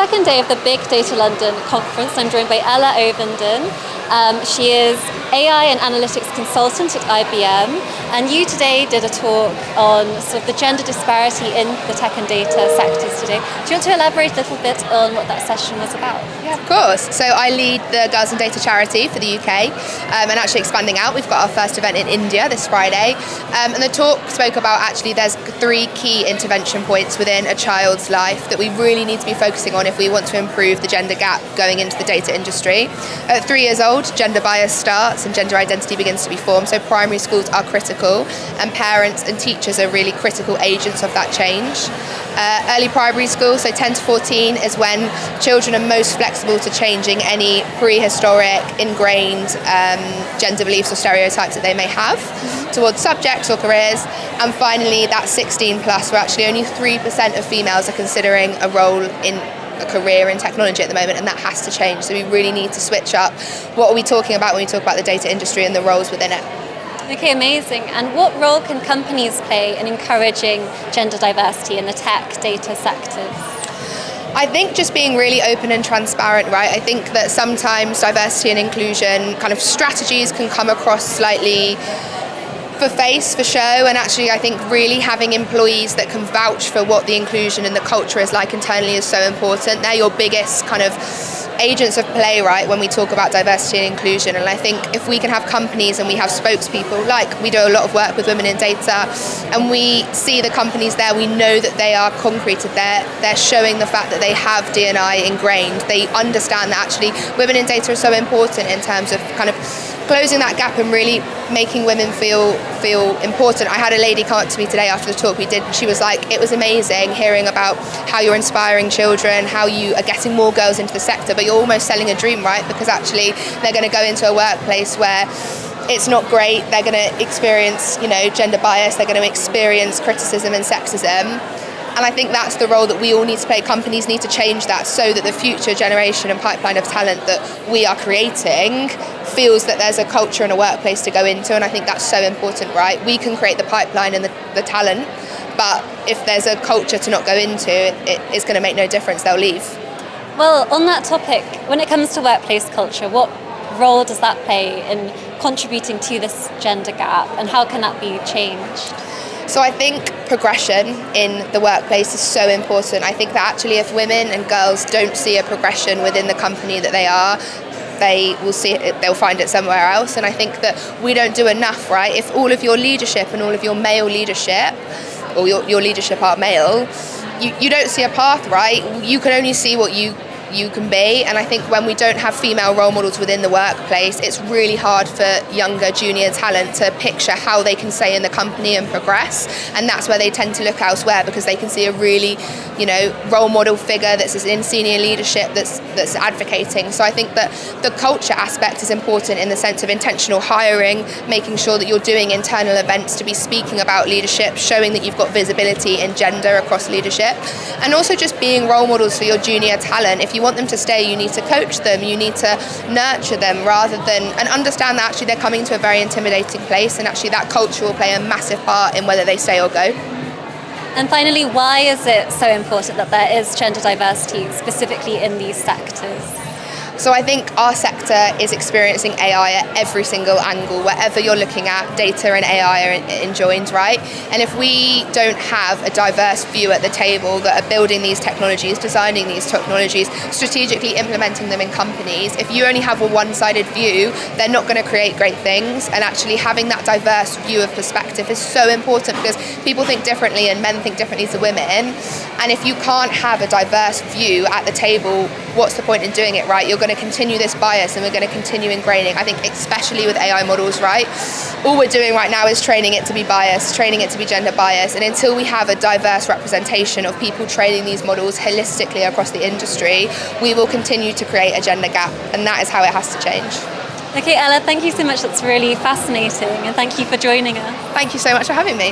second day of the Big Data London conference. I'm joined by Ella Ovenden. She is AI and analytics consultant at IBM, and you today did a talk on sort of the gender disparity in the tech and data sectors today. Do you want to elaborate a little bit on what that session was about? Yeah, of course. So I lead the Girls in Data charity for the UK, and actually expanding out. We've got our first event in India this Friday, and the talk spoke about actually there's 3 key intervention points within a child's life that we really need to be focusing on if we want to improve the gender gap going into the data industry. At 3 years old, gender bias starts and gender identity begins to be formed, so primary schools are critical, and parents and teachers are really critical agents of that change. Early primary school, so 10 to 14, is when children are most flexible to changing any prehistoric, ingrained gender beliefs or stereotypes that they may have towards subjects or careers. And finally, that 16 plus, where actually only 3% of females are considering a role in a career in technology at the moment, and that has to change. So we really need to switch up what are we talking about when we talk about the data industry and the roles within it. Okay, amazing. And what role can companies play in encouraging gender diversity in the tech data sectors? I think just being really open and transparent, right? I think that sometimes diversity and inclusion kind of strategies can come across slightly for show, and actually I think really having employees that can vouch for what the inclusion and the culture is like internally is so important. They're your biggest kind of agents of play, right, when we talk about diversity and inclusion. And I think if we can have companies and we have spokespeople, like we do a lot of work with women in data, and we see the companies there, we know that they are concreted, they're showing the fact that they have D&I ingrained. They understand that actually women in data are so important in terms of kind of closing that gap and really making women feel important. I had a lady come up to me today after the talk we did, and she was like, it was amazing hearing about how you're inspiring children, how you are getting more girls into the sector, but you're almost selling a dream, right? Because actually they're going to go into a workplace where it's not great, they're going to experience, gender bias, they're going to experience criticism and sexism. And I think that's the role that we all need to play. Companies need to change that so that the future generation and pipeline of talent that we are creating feels that there's a culture and a workplace to go into. And I think that's so important, right? We can create the pipeline and the talent, but if there's a culture to not go into, it's going to make no difference. They'll leave. Well, on that topic, when it comes to workplace culture, what role does that play in contributing to this gender gap, and how can that be changed? So I think progression in the workplace is so important. I think that actually if women and girls don't see a progression within the company that they are, they'll find it somewhere else. And I think that we don't do enough, right? If all of your leadership and all of your male leadership, or your leadership are male, you don't see a path, right? You can only see what you can be. And I think when we don't have female role models within the workplace, it's really hard for younger junior talent to picture how they can stay in the company and progress. And that's where they tend to look elsewhere, because they can see a really role model figure that's in senior leadership that's advocating. So I think that the culture aspect is important in the sense of intentional hiring, making sure that you're doing internal events to be speaking about leadership, showing that you've got visibility in gender across leadership, and also just being role models for your junior talent. If you want them to stay, you need to coach them, you need to nurture them, and understand that actually they're coming to a very intimidating place, and actually that culture will play a massive part in whether they stay or go. And finally, why is it so important that there is gender diversity specifically in these sectors? So I think our sector is experiencing AI at every single angle. Wherever you're looking at, data and AI are enjoined, right? And if we don't have a diverse view at the table that are building these technologies, designing these technologies, strategically implementing them in companies, if you only have a one-sided view, they're not going to create great things. And actually having that diverse view of perspective is so important, because people think differently and men think differently to women. And if you can't have a diverse view at the table, what's the point in doing it, right? You're going to continue this bias, and we're going to continue ingraining. I think especially with AI models, right? All we're doing right now is training it to be biased, training it to be gender biased. And until we have a diverse representation of people training these models holistically across the industry, we will continue to create a gender gap, and that is how it has to change. Okay, Ella, thank you so much. That's really fascinating, and thank you for joining us. Thank you so much for having me.